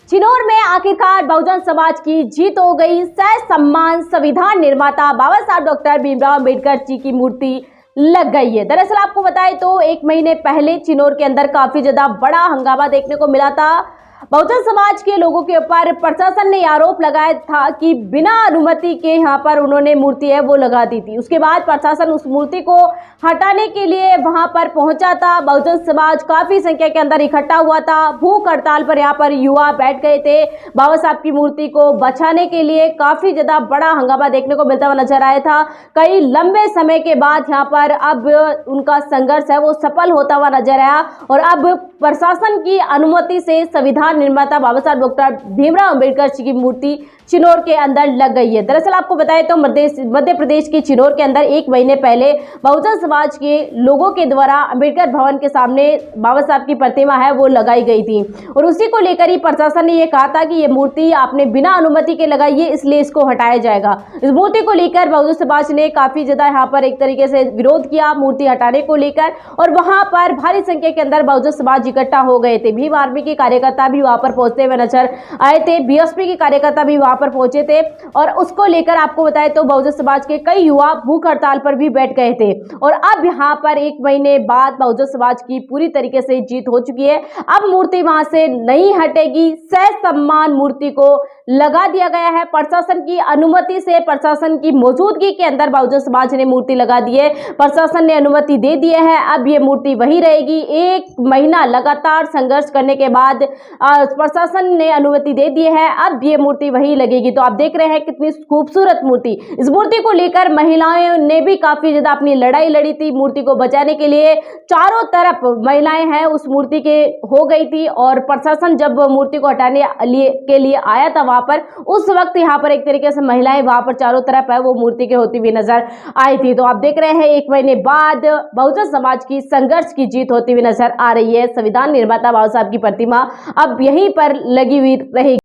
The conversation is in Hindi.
चिनौर में आखिरकार बहुजन समाज की जीत हो गई। सह सम्मान संविधान निर्माता बाबा साहब डॉक्टर भीमराव अम्बेडकर जी की मूर्ति लग गई है। दरअसल आपको बताएं तो एक महीने पहले चिनौर के अंदर काफी ज्यादा बड़ा हंगामा देखने को मिला था। बहुजन समाज के लोगों के ऊपर प्रशासन ने आरोप लगाया था कि बिना अनुमति के यहाँ पर उन्होंने मूर्ति है वो लगा दी थी। उसके बाद प्रशासन उस मूर्ति को हटाने के लिए वहां पर पहुंचा था। बहुजन समाज काफी संख्या के अंदर इकट्ठा हुआ था। भूख हड़ताल पर यहाँ पर युवा बैठ गए थे। बाबा साहब की मूर्ति को बचाने के लिए काफी ज्यादा बड़ा हंगामा देखने को मिलता हुआ नजर आया था। कई लंबे समय के बाद यहाँ पर अब उनका संघर्ष है वो सफल होता हुआ नजर आया और अब प्रशासन की अनुमति से संविधान निर्माता बाबा साहब डॉक्टर भीमराव अम्बेडकर जी की मूर्ति चिनौर के अंदर लग गई है। दरअसल आपको बताएं तो मध्य प्रदेश के चिनौर के अंदर एक महीने पहले बहुजन समाज के लोगों के द्वारा अम्बेडकर भवन के सामने बाबा साहब की प्रतिमा है वो लगाई गई थी और उसी को लेकर ही प्रशासन ने ये कहा था कि ये मूर्ति आपने बिना अनुमति के लगाई है, इसलिए इसको हटाया जाएगा। इस मूर्ति को लेकर बहुजन समाज ने काफी ज्यादा यहाँ पर एक तरीके से विरोध किया मूर्ति हटाने को लेकर और वहां पर भारी संख्या के अंदर बहुजन समाज इकट्ठा हो गए थे। भीम आर्मी के कार्यकर्ता भी वहां पर पहुंचते हुए नजर आए थे। बीएसपी के कार्यकर्ता भी पर पहुंचे थे और उसको लेकर आपको बताएं तो बहुजन समाज के कई युवा भूख हड़ताल पर भी बैठ गए थे और अब यहां पर एक महीने बाद बहुजन समाज की पूरी तरीके से जीत हो चुकी है। अब मूर्ति वहां से नहीं हटेगी। सह सम्मान मूर्ति को लगा दिया गया है। प्रशासन की अनुमति से, प्रशासन की मौजूदगी के अंदर बहुजन समाज ने मूर्ति लगा दी है। प्रशासन ने अनुमति दे दी है। अब ये मूर्ति वही रहेगी। एक महीना लगातार संघर्ष करने के बाद प्रशासन ने अनुमति दे दी है। अब ये मूर्ति वही लगेगी। तो आप देख रहे हैं कितनी खूबसूरत मूर्ति। इस मूर्ति को लेकर महिलाओं ने भी काफी ज्यादा अपनी लड़ाई लड़ी थी मूर्ति को बचाने के लिए। चारों तरफ महिलाएं हैं उस मूर्ति के हो गई थी और प्रशासन जब मूर्ति को हटाने के लिए आया था वहां पर, उस वक्त यहाँ पर एक तरीके से महिलाएं वहां पर चारों तरफ है वो मूर्ति के होती हुई नजर आई थी। तो आप देख रहे हैं एक महीने बाद बहुजन समाज की संघर्ष की जीत होती हुई नजर आ रही है। संविधान निर्माता बाबा साहब की प्रतिमा अब यहीं पर लगी हुई रहेगी।